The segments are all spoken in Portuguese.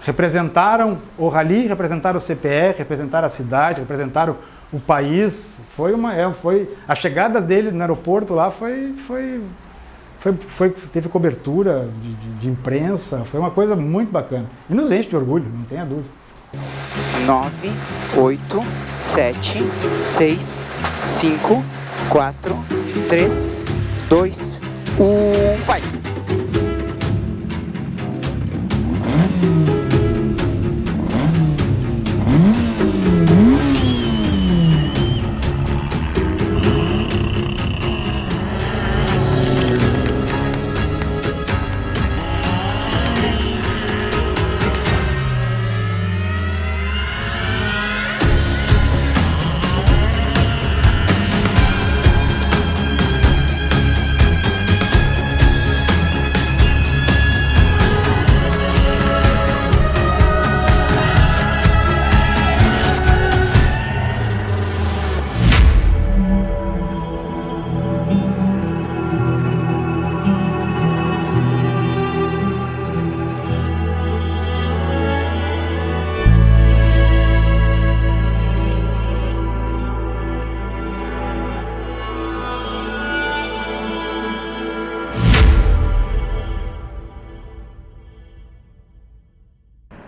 representaram o rally, representaram o CPR, representaram a cidade, representaram o país. A chegada dele no aeroporto lá teve cobertura de imprensa, foi uma coisa muito bacana. E nos enche de orgulho, não tenha dúvida. 9, 8, 7, 6, 5, 4, 3, 2, 1, vai!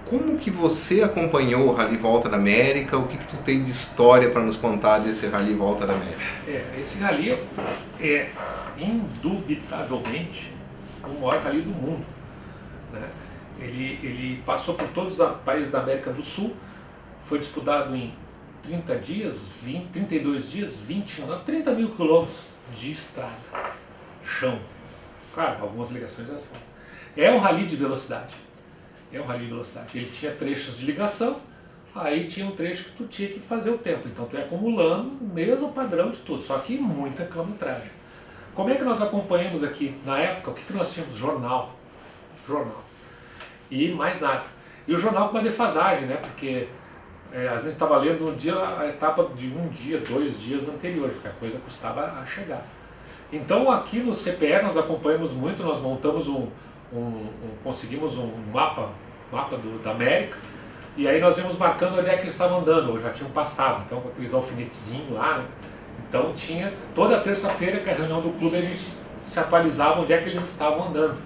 Como que você acompanhou o Rally Volta da América? O que tu tem de história para nos contar desse Rally Volta da América? Esse rally é indubitavelmente o maior rally do mundo, né? Ele passou por todos os países da América do Sul, foi disputado em 30 dias, 32 dias, 30 mil quilômetros de estrada, chão, claro, algumas ligações de asfalto. É um rally de velocidade. É um rally de velocidade. Ele tinha trechos de ligação, aí tinha um trecho que tu tinha que fazer o tempo. Então tu ia acumulando o mesmo padrão de tudo, só que muita quilometragem. Como é que nós acompanhamos aqui? Na época, o que nós tínhamos? Jornal. E mais nada. E o jornal com uma defasagem, né? Porque às vezes estava lendo um dia a etapa de um dia, 2 dias anterior, porque a coisa custava a chegar. Então aqui no CPR nós acompanhamos muito, nós montamos conseguimos um mapa da América, e aí nós íamos marcando onde é que eles estavam andando, ou já tinham passado, então com aqueles alfinetezinhos lá, né? Então tinha, toda terça-feira que a reunião do clube a gente se atualizava onde é que eles estavam andando.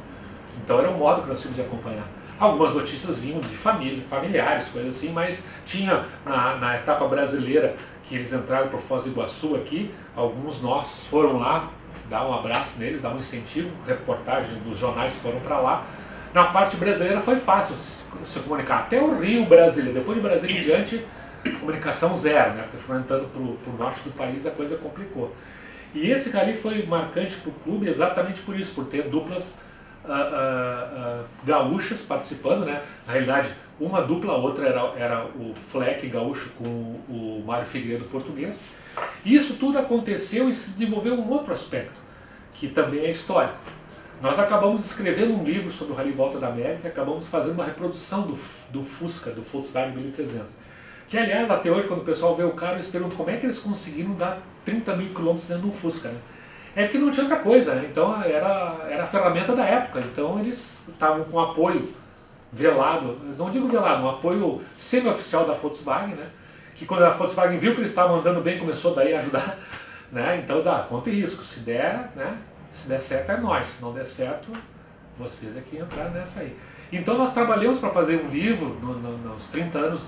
Então era o modo que nós tínhamos de acompanhar. Algumas notícias vinham de família, familiares, coisas assim, mas tinha na etapa brasileira que eles entraram para o Foz do Iguaçu aqui, alguns nossos foram lá, dar um abraço neles, dar um incentivo, reportagens dos jornais foram para lá. Na parte brasileira foi fácil se comunicar, até o Rio brasileiro, depois de Brasília em diante, comunicação zero, né? Porque ficou entrando para o norte do país, a coisa complicou. E esse rally foi marcante para o clube exatamente por isso, por ter duplas gaúchas participando, né? Na realidade, uma dupla, a outra era o Fleck gaúcho com o Mário Figueiredo português. E isso tudo aconteceu e se desenvolveu um outro aspecto, que também é histórico. Nós acabamos escrevendo um livro sobre o Rally Volta da América, acabamos fazendo uma reprodução do Fusca, do Volkswagen 1300. Que, aliás, até hoje, quando o pessoal vê o carro, eles perguntam como é que eles conseguiram dar 30 mil quilômetros dentro de um Fusca, né? É porque não tinha outra coisa, né? Então era a ferramenta da época, então eles estavam com apoio velado, não digo velado, um apoio semi-oficial da Volkswagen, né? Que quando a Volkswagen viu que eles estavam andando bem, começou daí a ajudar, né? Então, conta e risco, se der, né? Se der certo é nós, se não der certo, vocês é que entraram nessa aí. Então nós trabalhamos para fazer um livro nos 30 anos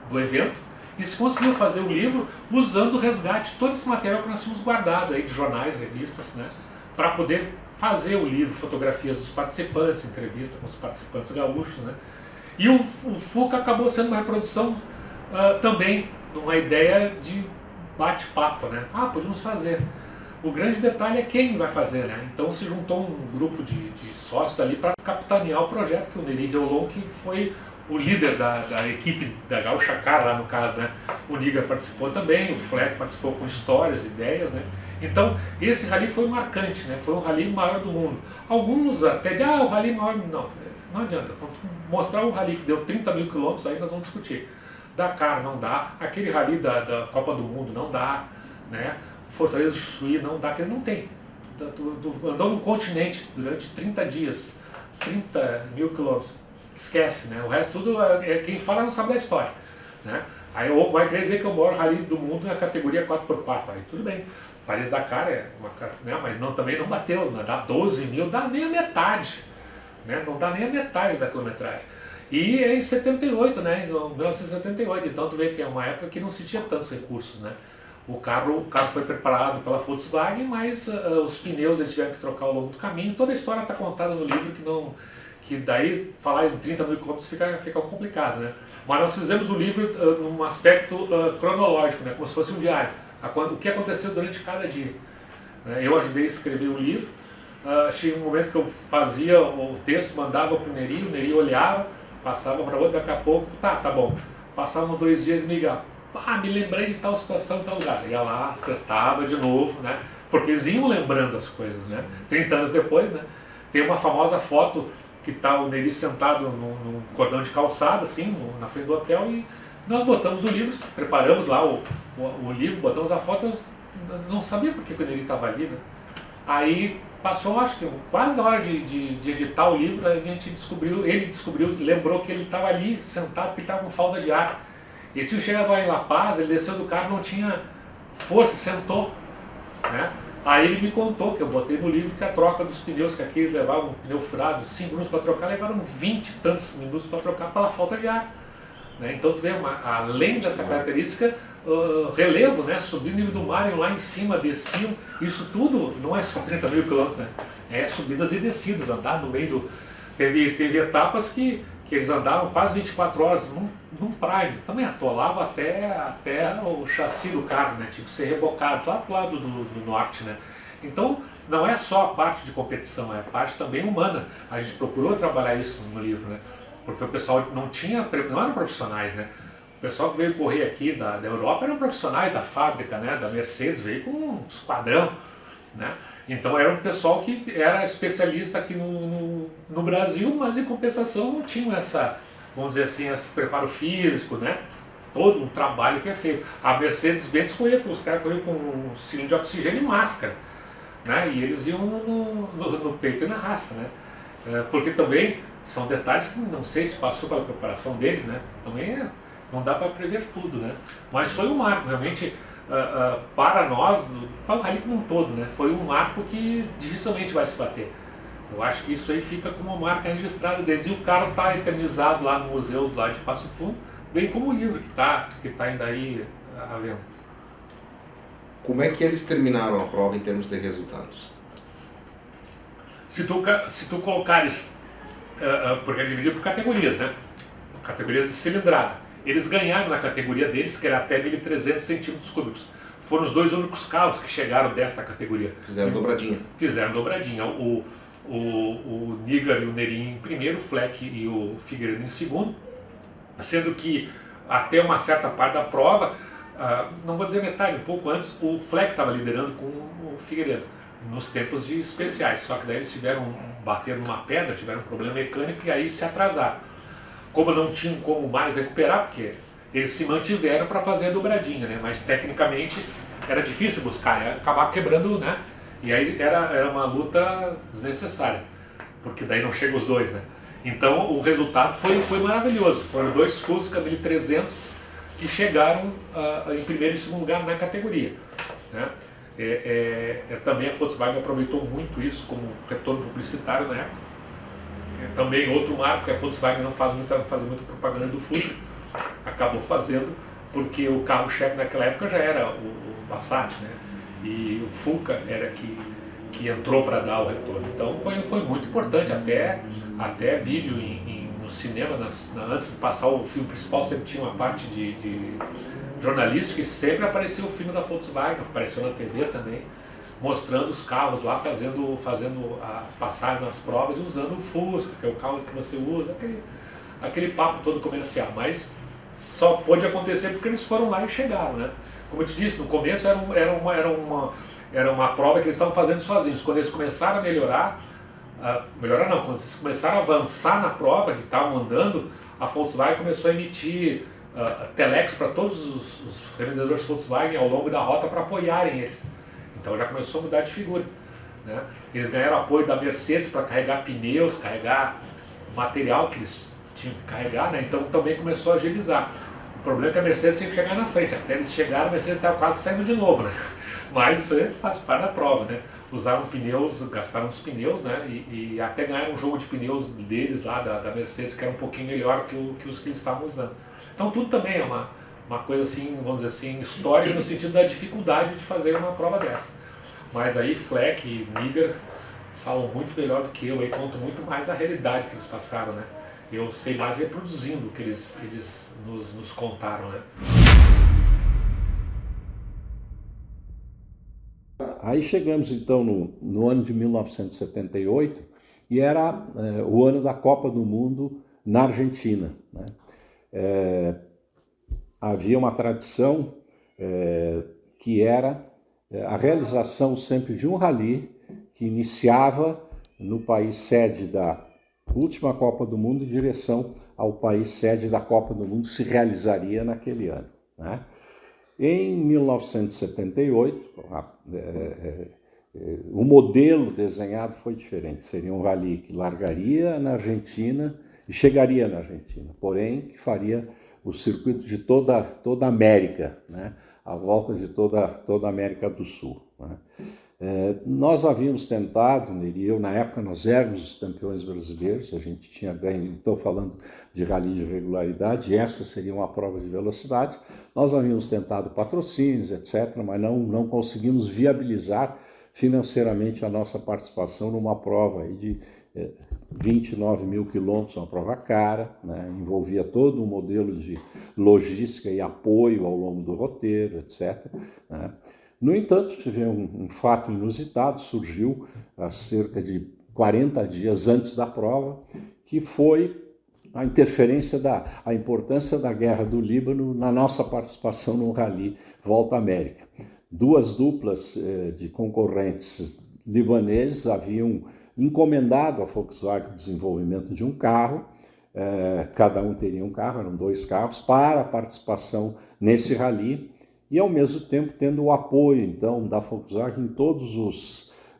do evento, e se conseguiu fazer o livro usando o resgate, todo esse material que nós tínhamos guardado aí de jornais, revistas, né? Para poder fazer o livro, fotografias dos participantes, entrevista com os participantes gaúchos, né? E o FUCA acabou sendo uma reprodução também de uma ideia de bate-papo, né? Podemos fazer. O grande detalhe é quem vai fazer, né? Então se juntou um grupo de sócios ali para capitanear o projeto, que o Neri Reolon, que foi o líder da equipe da Gaúcha Car, lá no caso, né? O Niga participou também, o Fleck participou com histórias, ideias, né? Então esse rally foi marcante, né? Foi o rally maior do mundo. Alguns até dizem, o rally maior... Não adianta. Mostrar um rally que deu 30 mil quilômetros, aí nós vamos discutir. Dakar não dá, aquele rally da Copa do Mundo não dá, né? Fortaleza do Chuí não dá, porque não tem. Tu andou num continente durante 30 dias, 30 mil quilômetros. esquece, né? O resto tudo, quem fala não sabe da história, né? Aí vai querer dizer que eu moro rally do mundo na categoria 4x4, aí tudo bem. Paris-Dakar né? Mas também não bateu, né? Dá 12 mil, dá nem a metade, né? Não dá nem a metade da quilometragem. E é em 78, né? Em 1978, então tu vê que é uma época que não se tinha tantos recursos, né? O carro foi preparado pela Volkswagen, mas os pneus eles tiveram que trocar ao longo do caminho. Toda a história está contada no livro, que daí falar em 30 mil quilômetros fica complicado, né? Mas nós fizemos o livro num aspecto cronológico, né? Como se fosse um diário. O que aconteceu durante cada dia. Eu ajudei a escrever o livro. Chega um momento que eu fazia o texto, mandava para o Neri olhava, passava para outro, daqui a pouco, tá bom. Passavam 2 dias e me ligava. Me lembrei de tal situação em tal lugar. Ia lá, acertava de novo, né? Porque eles iam lembrando as coisas, né? 30 anos depois, né? Tem uma famosa foto que está o Neri sentado num cordão de calçada, assim, na frente do hotel, e nós botamos o livro, preparamos lá o livro, botamos a foto, eu não sabia por que o Neri estava ali, né? Aí passou, acho que quase na hora de editar o livro, ele descobriu, lembrou que ele estava ali sentado porque ele estava com falta de ar. Ele tinha chegado lá em La Paz, ele desceu do carro, não tinha força, sentou, né? Aí ele me contou, que eu botei no livro, que a troca dos pneus, que aqui eles levavam um pneu furado, 5 minutos para trocar, levaram 20 e tantos minutos para trocar pela falta de ar, né? Então tu vê, além dessa característica, relevo, né? Subir o nível do mar e lá em cima desciam, isso tudo não é só 30 mil quilômetros, né? É subidas e descidas, andar no meio do... Teve etapas que eles andavam quase 24 horas num prime, também atolava até o chassi do carro, né? Tinha que ser rebocado lá pro lado do norte, né? Então não é só a parte de competição, é a parte também humana. A gente procurou trabalhar isso no livro, né? Porque o pessoal não eram profissionais, né? O pessoal que veio correr aqui da Europa eram profissionais da fábrica, né? Da Mercedes, veio com um esquadrão, né? Então era um pessoal que era especialista aqui no Brasil, mas em compensação não tinham vamos dizer assim, esse preparo físico, né? Todo um trabalho que é feito. A Mercedes-Benz os caras corriam com um cilindro de oxigênio e máscara, né? E eles iam no peito e na raça, né? Porque também são detalhes que não sei se passou pela preparação deles, né? Também não dá para prever tudo, né? Mas foi um marco, realmente, para nós, para o rally como um todo, né? Foi um marco que dificilmente vai se bater. Eu acho que isso aí fica como uma marca registrada deles. E o carro está eternizado lá no museu lá de Passo Fundo, bem como o livro que tá ainda aí à venda. Como é que eles terminaram a prova em termos de resultados? Se tu colocares, porque é dividido por categorias, né? Categorias de cilindrada. Eles ganharam na categoria deles, que era até 1.300 centímetros cúbicos. Foram os 2 únicos carros que chegaram desta categoria. Fizeram dobradinha. Fizeram dobradinha. O Nigar e o Neri em primeiro, o Fleck e o Figueiredo em segundo. Sendo que até uma certa parte da prova, não vou dizer metade, um pouco antes, o Fleck estava liderando com o Figueiredo, nos tempos de especiais. Só que daí eles bateram numa pedra, tiveram um problema mecânico e aí se atrasaram. Como não tinham como mais recuperar, porque eles se mantiveram para fazer a dobradinha, né? Mas tecnicamente era difícil buscar, ia acabar quebrando, né? E aí era uma luta desnecessária, porque daí não chegam os dois, né? Então o resultado foi maravilhoso. Foram 2 Fusca 1300 que chegaram em primeiro e segundo lugar na categoria, né? Também a Volkswagen aproveitou muito isso como retorno publicitário na época. Também outro marco, que a Volkswagen não faz muita propaganda do Fusca, acabou fazendo, porque o carro-chefe naquela época já era o Passat, né? E o Fuca era que entrou para dar o retorno. Então foi muito importante, até vídeo no cinema, antes de passar o filme principal, sempre tinha uma parte de jornalística e sempre apareceu o filme da Volkswagen, apareceu na TV também, mostrando os carros lá, fazendo a passagem nas provas e usando o Fusca, que é o carro que você usa, aquele papo todo comercial, mas só pôde acontecer porque eles foram lá e chegaram, né? Como eu te disse, no começo era uma prova que eles estavam fazendo sozinhos. Quando eles começaram a melhorar não, quando eles começaram a avançar na prova, que estavam andando, a Volkswagen começou a emitir telex para todos os revendedores Volkswagen ao longo da rota para apoiarem eles. Então já começou a mudar de figura, né? Eles ganharam apoio da Mercedes para carregar pneus, carregar material que eles tinham que carregar, né? Então também começou a agilizar. O problema é que a Mercedes tinha que chegar na frente, até eles chegaram, a Mercedes estava quase saindo de novo, né? Mas isso aí faz parte da prova, né? Usaram pneus, gastaram os pneus, né? E até ganharam um jogo de pneus deles lá, da Mercedes, que era um pouquinho melhor que os que eles estavam usando. Então tudo também é uma coisa assim, vamos dizer assim, histórica no sentido da dificuldade de fazer uma prova dessa. Mas aí Fleck e Miller falam muito melhor do que eu, e contam muito mais a realidade que eles passaram, né? Eu sei mais reproduzindo o que eles nos contaram, né? Aí chegamos então no ano de 1978 e era o ano da Copa do Mundo na Argentina, né? Havia uma tradição que era a realização sempre de um rally que iniciava no país sede da última Copa do Mundo em direção ao país sede da Copa do Mundo que se realizaria naquele ano, né? Em 1978, o modelo desenhado foi diferente. Seria um rally que largaria na Argentina e chegaria na Argentina, porém que faria o circuito de toda a América, né? A volta de toda a América do Sul, né? Nós havíamos tentado, Neri e eu, na época nós éramos os campeões brasileiros, a gente tinha ganho, estou falando de rally de regularidade, e essa seria uma prova de velocidade. Nós havíamos tentado patrocínios, etc., mas não conseguimos viabilizar financeiramente a nossa participação numa prova aí de 29 mil quilômetros, uma prova cara, né? Envolvia todo um modelo de logística e apoio ao longo do roteiro, etc., né? No entanto, tivemos um fato inusitado, surgiu há cerca de 40 dias antes da prova, que foi a interferência a importância da guerra do Líbano na nossa participação no Rally Volta à América. Duas duplas de concorrentes libaneses haviam encomendado à Volkswagen o desenvolvimento de um carro, cada um teria um carro, eram 2 carros, para a participação nesse rally, e ao mesmo tempo tendo o apoio então da Volkswagen em todos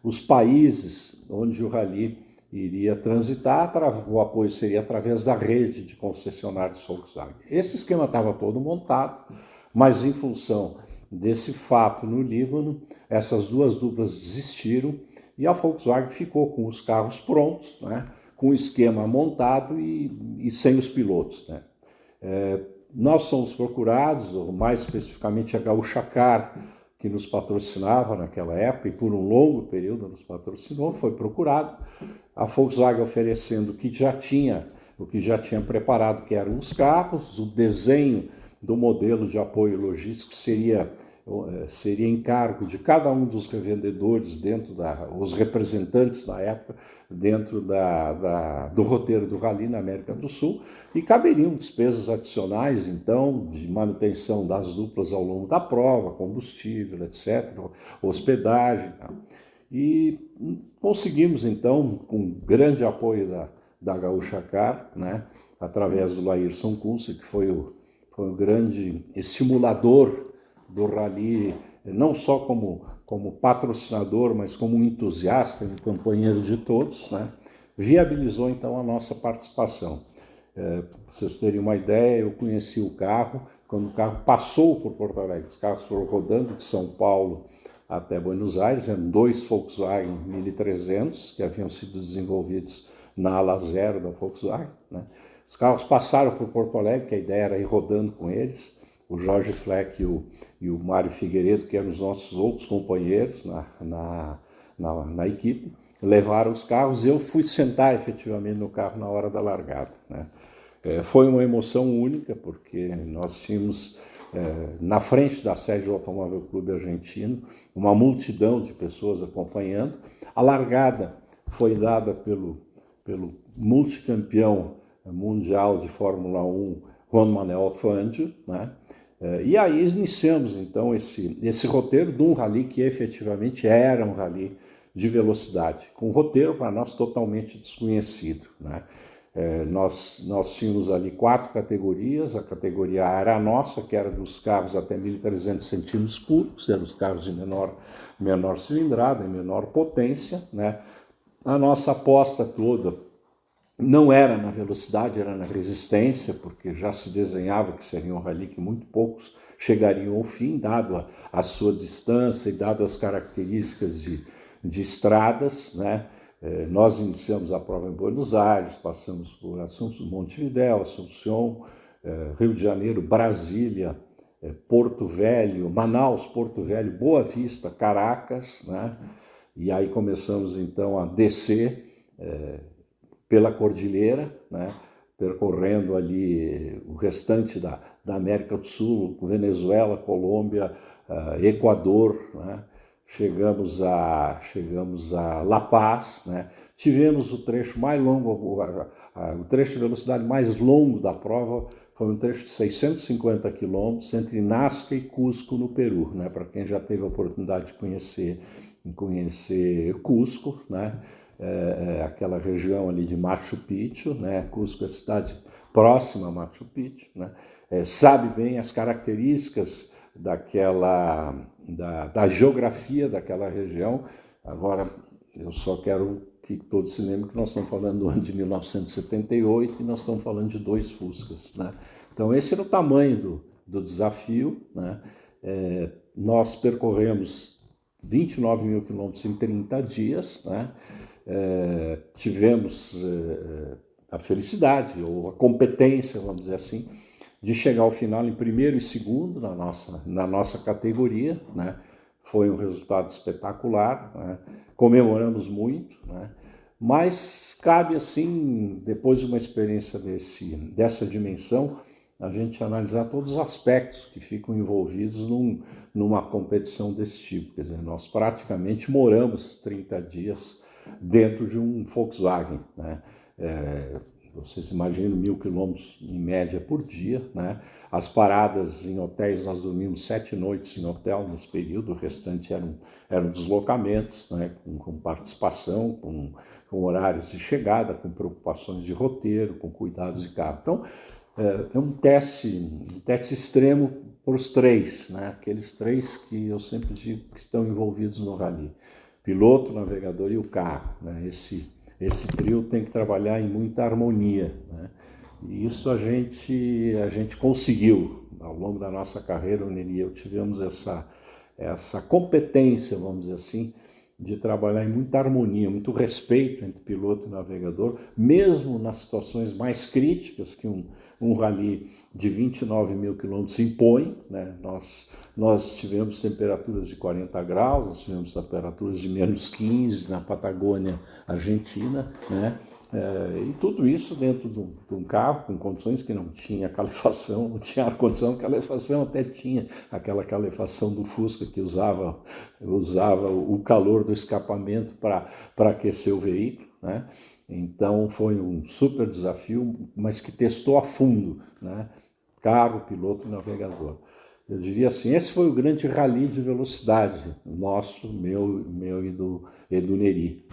os países onde o rally iria transitar, o apoio seria através da rede de concessionários Volkswagen. Esse esquema estava todo montado, mas em função desse fato no Líbano, essas duas duplas desistiram e a Volkswagen ficou com os carros prontos, né, com o esquema montado e sem os pilotos, né? Nós somos procurados, ou mais especificamente a Gaúcha Car, que nos patrocinava naquela época e por um longo período nos patrocinou, foi procurado, a Volkswagen oferecendo o que já tinha preparado, que eram os carros, o desenho do modelo de apoio logístico seria encargo de cada um dos revendedores os representantes da época dentro do roteiro do Rally na América do Sul, e caberiam despesas adicionais, então, de manutenção das duplas ao longo da prova, combustível, etc., hospedagem. E conseguimos, então, com grande apoio da Gaúcha Car, né, através do Laírson Kunze, que foi o grande estimulador do rally, não só como patrocinador, mas como um entusiasta e um companheiro de todos, né? Viabilizou então a nossa participação. Para vocês terem uma ideia, eu conheci o carro quando o carro passou por Porto Alegre. Os carros foram rodando de São Paulo até Buenos Aires, eram 2 Volkswagen 1300 que haviam sido desenvolvidos na ala zero da Volkswagen, né? Os carros passaram por Porto Alegre, que a ideia era ir rodando com eles. O Jorge Fleck e o Mário Figueiredo, que eram os nossos outros companheiros na equipe, levaram os carros e eu fui sentar efetivamente no carro na hora da largada, né? Foi uma emoção única, porque nós tínhamos na frente da sede do Automóvel Clube Argentino uma multidão de pessoas acompanhando. A largada foi dada pelo multicampeão mundial de Fórmula 1, Juan Manuel Fangio, né? E aí iniciamos então esse roteiro de um rally que efetivamente era um rally de velocidade, com um roteiro para nós totalmente desconhecido, né? Nós tínhamos ali 4 categorias. A categoria A era a nossa, que era dos carros até 1.300 centímetros cúbicos, eram os carros de menor cilindrada e menor potência, né? A nossa aposta toda Não era na velocidade, era na resistência, porque já se desenhava que seria um rally que muito poucos chegariam ao fim, dado a sua distância e dado as características de estradas, né? Nós iniciamos a prova em Buenos Aires, passamos por Montevidéu, Assunção, Rio de Janeiro, Brasília, Porto Velho, Manaus, Porto Velho, Boa Vista, Caracas, né? E aí começamos então a descer pela cordilheira, né? Percorrendo ali o restante da América do Sul, Venezuela, Colômbia, Equador, né? Chegamos a La Paz, né? Tivemos o trecho mais longo, o trecho de velocidade mais longo da prova foi um trecho de 650 quilômetros entre Nazca e Cusco, no Peru, né? Para quem já teve a oportunidade de conhecer Cusco, né? Aquela região ali de Machu Picchu, né? Cusco é a cidade próxima a Machu Picchu, né? Sabe bem as características da geografia daquela região. Agora, eu só quero que todos se lembrem que nós estamos falando do ano de 1978 e nós estamos falando de 2 Fuscas, né? Então, esse era o tamanho do desafio, né? Nós percorremos 29 mil quilômetros em 30 dias, né? Tivemos a felicidade ou a competência, vamos dizer assim, de chegar ao final em primeiro e segundo na nossa categoria, né? Foi um resultado espetacular, né? Comemoramos muito, né? Mas cabe, assim, depois de uma experiência dessa dimensão, a gente analisar todos os aspectos que ficam envolvidos numa competição desse tipo. Quer dizer, nós praticamente moramos 30 dias dentro de um Volkswagen, né? Vocês imaginam 1.000 quilômetros em média por dia, né? As paradas em hotéis, nós dormimos 7 noites em hotel nesse período, o restante eram deslocamentos, né? Com participação, com horários de chegada, com preocupações de roteiro, com cuidados de carro. Então, é um teste extremo para os 3, né? Aqueles 3 que eu sempre digo que estão envolvidos no rally: piloto, navegador e o carro, né? Esse trio tem que trabalhar em muita harmonia, né? E isso a gente conseguiu. Ao longo da nossa carreira, o Neri e eu tivemos essa competência, vamos dizer assim, de trabalhar em muita harmonia, muito respeito entre piloto e navegador, mesmo nas situações mais críticas que um rally de 29 mil quilômetros impõe, né? Nós tivemos temperaturas de 40 graus, nós tivemos temperaturas de menos 15 na Patagônia Argentina, né? E tudo isso dentro de um carro com condições que não tinha calefação, não tinha ar-condicionado. Calefação até tinha, aquela calefação do Fusca que usava o calor do escapamento para aquecer o veículo, né? Então foi um super desafio, mas que testou a fundo, né? Carro, piloto e navegador. Eu diria assim, esse foi o grande rally de velocidade nosso, meu e do Neri.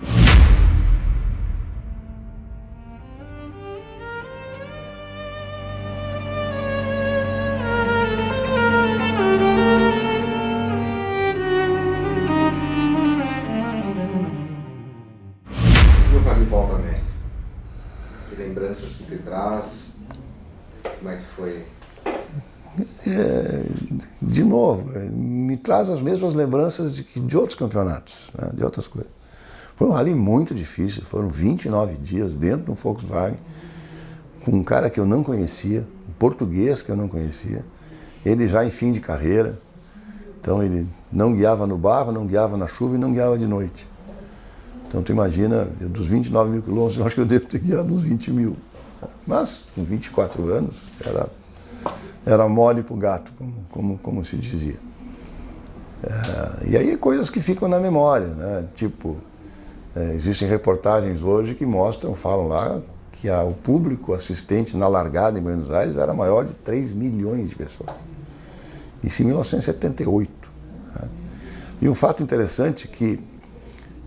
Volta América. Que lembranças que te traz? Como é que foi? De novo, me traz as mesmas lembranças de outros campeonatos, né, de outras coisas. Foi um rally muito difícil, foram 29 dias dentro de um Volkswagen, com um cara que eu não conhecia, um português que eu não conhecia, ele já em fim de carreira, então ele não guiava no barro, não guiava na chuva e não guiava de noite. Então, tu imagina, dos 29 mil quilômetros, eu acho que eu devo ter guiado uns 20 mil. Mas, com 24 anos, era mole pro gato, como se dizia. E aí, coisas que ficam na memória, né? Tipo, existem reportagens hoje que falam lá, que o público assistente na largada em Buenos Aires era maior de 3 milhões de pessoas. Isso em 1978. Né? E um fato interessante é que,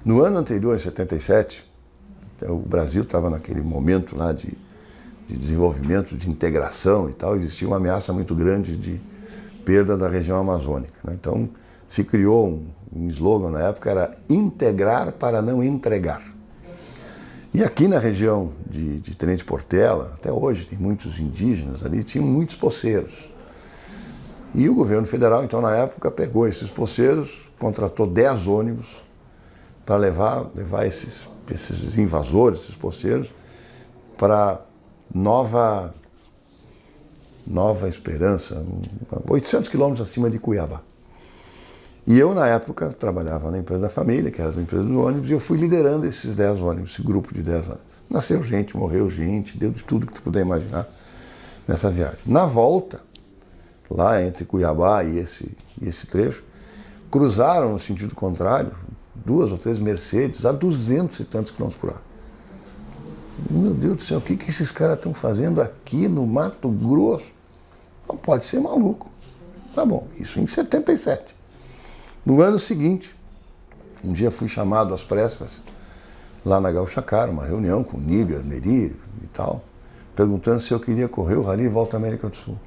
no ano anterior, em 77, o Brasil estava naquele momento lá de desenvolvimento, de integração e tal, existia uma ameaça muito grande de perda da região amazônica, né? Então, se criou um slogan na época, era integrar para não entregar. E aqui na região de Tenente Portela, até hoje tem muitos indígenas ali, tinham muitos poceiros. E o governo federal, então, na época, pegou esses poceiros, contratou 10 ônibus para levar esses invasores, esses poceiros, para Nova Esperança, 800 quilômetros acima de Cuiabá. E eu, na época, trabalhava na empresa da família, que era a empresa do ônibus, e eu fui liderando esses 10 ônibus, esse grupo de 10 ônibus. Nasceu gente, morreu gente, deu de tudo que tu puder imaginar nessa viagem. Na volta, lá entre Cuiabá e esse trecho, cruzaram no sentido contrário 2 ou 3 Mercedes a 200 e tantos quilômetros por hora. Meu Deus do céu, o que esses caras estão fazendo aqui no Mato Grosso? Não pode ser maluco. Tá bom, isso em 77. No ano seguinte, um dia fui chamado às pressas lá na Gaúcha Cara, uma reunião com o Níger, Neri e tal, perguntando se eu queria correr o Rally Volta à América do Sul.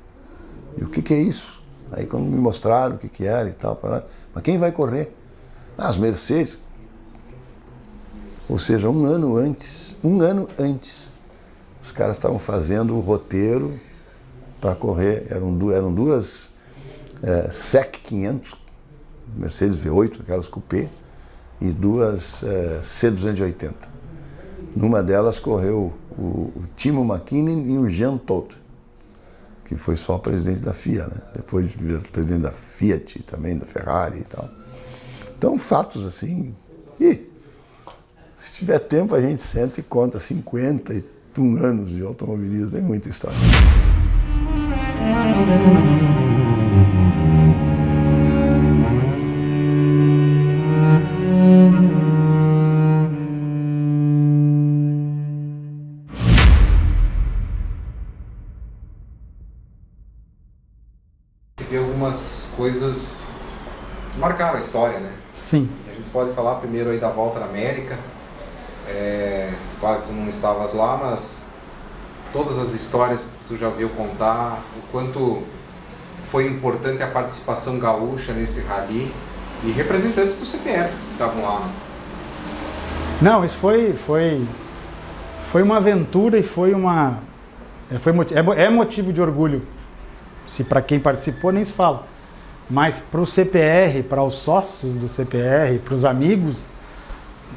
E o que é isso? Aí quando me mostraram o que era e tal, mas quem vai correr? As Mercedes. Ou seja, um ano antes, os caras estavam fazendo o roteiro para correr, eram duas SEC 500, Mercedes V8, aquelas coupé, e 2 C280. Numa delas correu o Timo McKinnon e o Jean Todt, que foi só presidente da FIA, né? Depois presidente da Fiat, também da Ferrari e tal. Então, fatos assim. E se tiver tempo, a gente senta e conta 51 anos de automobilismo, tem muita história. Teve algumas coisas que marcaram a história, né? Sim. A gente pode falar primeiro aí da Volta na América. Claro que tu não estavas lá, mas todas as histórias que tu já viu contar, o quanto foi importante a participação gaúcha nesse rally e representantes do CPR que estavam lá, né? Não, isso foi uma aventura e é motivo de orgulho. Se para quem participou nem se fala. Mas para o CPR, para os sócios do CPR, para os amigos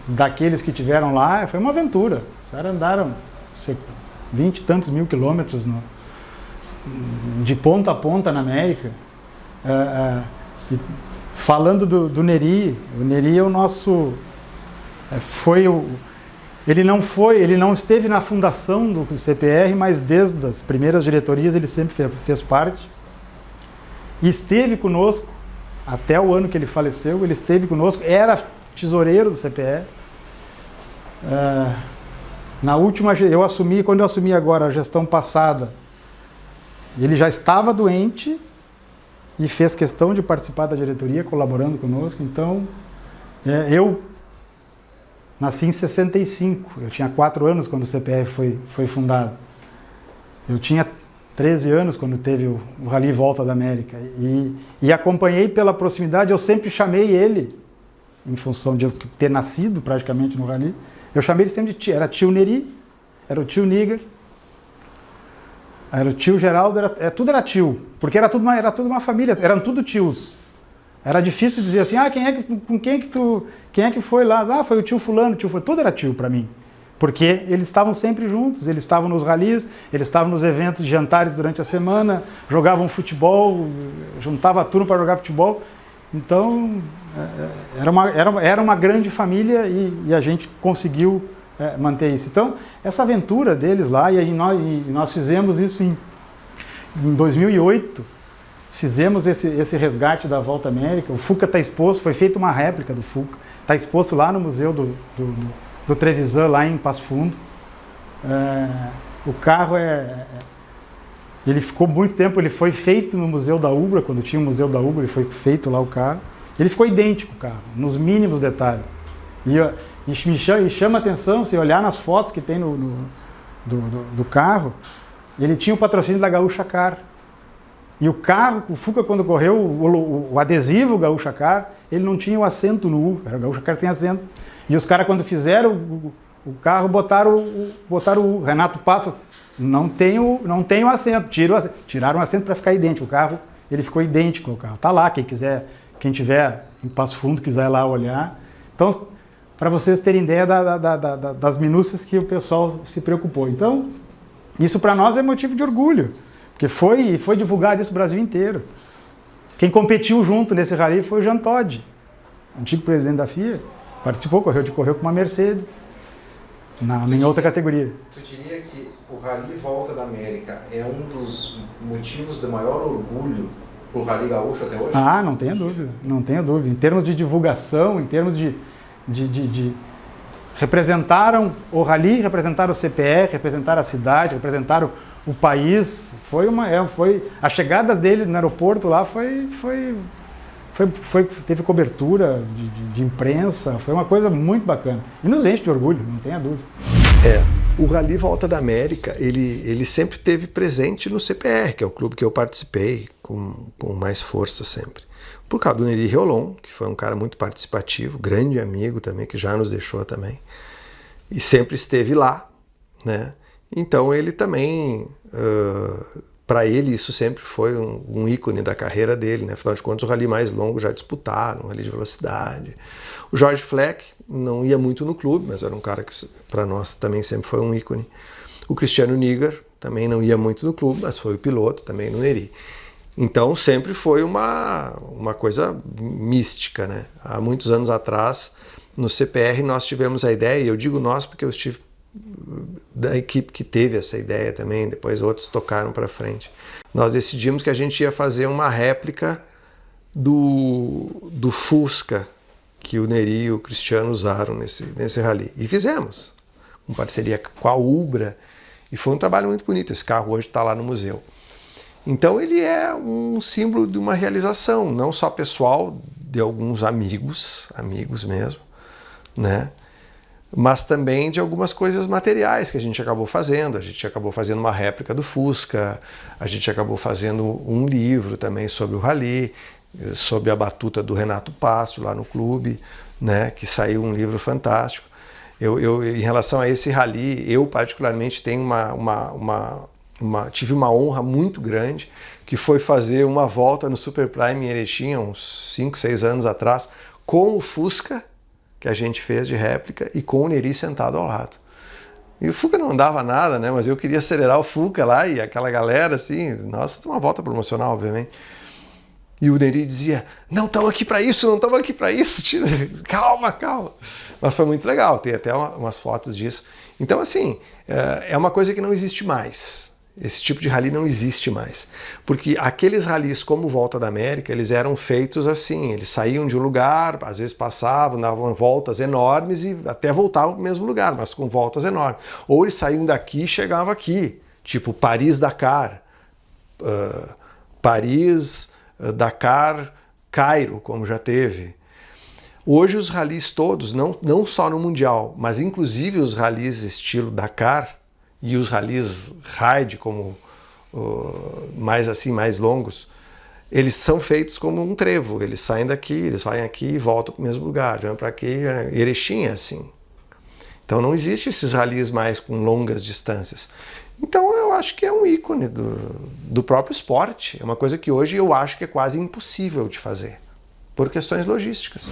daqueles que tiveram lá, foi uma aventura. Os caras andaram 20 e tantos mil quilômetros de ponta a ponta na América. Falando do Neri, o Neri é o nosso... Ele não esteve na fundação do CPR, mas desde as primeiras diretorias ele sempre fez parte. E esteve conosco, até o ano que ele faleceu, ele esteve conosco, era tesoureiro do CPR. Quando eu assumi agora a gestão passada, ele já estava doente e fez questão de participar da diretoria, colaborando conosco. Então, eu nasci em 65, eu tinha 4 anos quando o CPR foi fundado. Eu tinha 13 anos quando teve o Rally Volta da América e acompanhei pela proximidade. Eu sempre chamei ele, em função de eu ter nascido praticamente no Rally, eu chamei ele sempre de tio. Era tio Neri, era o tio Níger, era o tio Geraldo, tudo era tio, porque era tudo uma família, eram tudo tios. Era difícil dizer assim, quem é que foi lá? Foi o tio fulano, tudo era tio para mim. Porque eles estavam sempre juntos, eles estavam nos ralis, eles estavam nos eventos de jantares durante a semana, jogavam futebol, juntava a turma para jogar futebol. Então, era uma grande família e a gente conseguiu manter isso. Então, essa aventura deles lá, e nós fizemos isso em 2008, fizemos esse resgate da Volta à América. O Fuca está exposto, foi feita uma réplica do Fuca, está exposto lá no Museu do Trevisan, lá em Passo Fundo. O carro ele ficou muito tempo, ele foi feito no Museu da Ubra, quando tinha o Museu da Ubra, ele foi feito lá o carro. Ele ficou idêntico o carro, nos mínimos detalhes. E chama a atenção, se olhar nas fotos que tem do carro, ele tinha o patrocínio da Gaúcha Car. E o carro, o Fuca, quando correu, o adesivo Gaúcha Car, ele não tinha o assento no U, a Gaúcha Car tem assento. E os caras, quando fizeram o carro, botaram o Renato Passo, não tem o assento, tiraram o assento para ficar idêntico, o carro, ele ficou idêntico ao carro. Tá lá, quem tiver em Passo Fundo, quiser ir lá olhar. Então, para vocês terem ideia das minúcias que o pessoal se preocupou. Então, isso para nós é motivo de orgulho, porque foi divulgado isso no Brasil inteiro. Quem competiu junto nesse rally foi o Jean Todt, antigo presidente da FIA, participou, correu com uma Mercedes, em outra categoria. Tu diria que o Rally Volta da América é um dos motivos de maior orgulho para o Rally Gaúcho até hoje? Ah, não tenha dúvida, não tenha dúvida. Em termos de divulgação, em termos de representaram o Rally, representaram o CPR, representaram a cidade, representaram o país. Foi a chegada dele no aeroporto lá teve cobertura de imprensa, foi uma coisa muito bacana. E nos enche de orgulho, não tenha dúvida. O Rally Volta da América, ele sempre esteve presente no CPR, que é o clube que eu participei com mais força sempre. Por causa do Neri Riolon, que foi um cara muito participativo, grande amigo também, que já nos deixou também, e sempre esteve lá, né? Então ele também, para ele isso sempre foi um ícone da carreira dele, né? Afinal de contas o rally mais longo já disputaram, um rally de velocidade. O Jorge Fleck não ia muito no clube, mas era um cara que para nós também sempre foi um ícone. O Cristiano Niger também não ia muito no clube, mas foi o piloto também no Neri. Então sempre foi uma coisa mística, né? Há muitos anos atrás, no CPR, nós tivemos a ideia, e eu digo nós porque eu estive da equipe que teve essa ideia também, depois outros tocaram para frente. Nós decidimos que a gente ia fazer uma réplica do Fusca que o Neri e o Cristiano usaram nesse rally. E fizemos, com parceria com a Ubra, e foi um trabalho muito bonito. Esse carro hoje está lá no museu. Então ele é um símbolo de uma realização, não só pessoal, de alguns amigos mesmo, né? Mas também de algumas coisas materiais que a gente acabou fazendo. A gente acabou fazendo uma réplica do Fusca, a gente acabou fazendo um livro também sobre o rally, sobre a batuta do Renato Passo lá no clube, né? Que saiu um livro fantástico. Eu em relação a esse rally, eu particularmente tenho tive uma honra muito grande, que foi fazer uma volta no Super Prime em Erechim, uns 5, 6 anos atrás, com o Fusca, que a gente fez de réplica, e com o Neri sentado ao lado. E o Fuca não dava nada, né? Mas eu queria acelerar o Fuca lá, e aquela galera, assim, nossa, uma volta promocional, obviamente. E o Neri dizia, não estamos aqui para isso, não estamos aqui para isso, calma. Mas foi muito legal, tem até umas fotos disso. Então, assim, é uma coisa que não existe mais. Esse tipo de rally não existe mais. Porque aqueles rallies como Volta da América, eles eram feitos assim, eles saíam de um lugar, às vezes passavam, davam voltas enormes e até voltavam para o mesmo lugar, mas com voltas enormes. Ou eles saíam daqui e chegavam aqui, tipo Paris-Dakar, Paris-Dakar, Cairo, como já teve. Hoje os rallies todos, não só no Mundial, mas inclusive os rallies estilo Dakar, e os rallies ride, como mais longos, eles são feitos como um trevo. Eles saem daqui, eles saem aqui e voltam para o mesmo lugar. Vão para aqui, Erechim é assim. Então não existe esses rallies mais com longas distâncias. Então eu acho que é um ícone do próprio esporte. É uma coisa que hoje eu acho que é quase impossível de fazer, por questões logísticas.